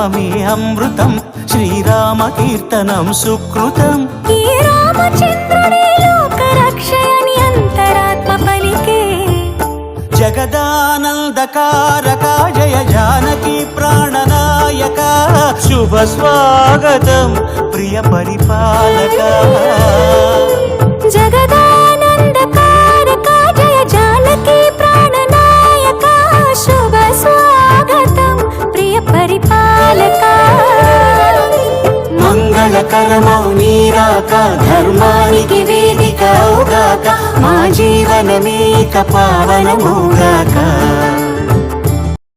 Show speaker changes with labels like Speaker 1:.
Speaker 1: నామమే అమృతం, శ్రీరామ కీర్తనం సుకృతం.
Speaker 2: ఈ రామచంద్రుడే లోకరక్షయని అంతరాత్మ పలికే.
Speaker 1: జగదానందకారక జయ జానకి ప్రాణనాయక, శుభ స్వాగతం ప్రియ పరిపాలక.
Speaker 2: జగదానందకారక జయ జానకి ప్రాణనాయక, శుభ స్వాగతం ప్రియ పరిపాలక.
Speaker 1: మంగళకరమౌ నీరాక, ధర్మానికి వేదిక అవుగాక, మా జీవనమేక పావనమౌగాక.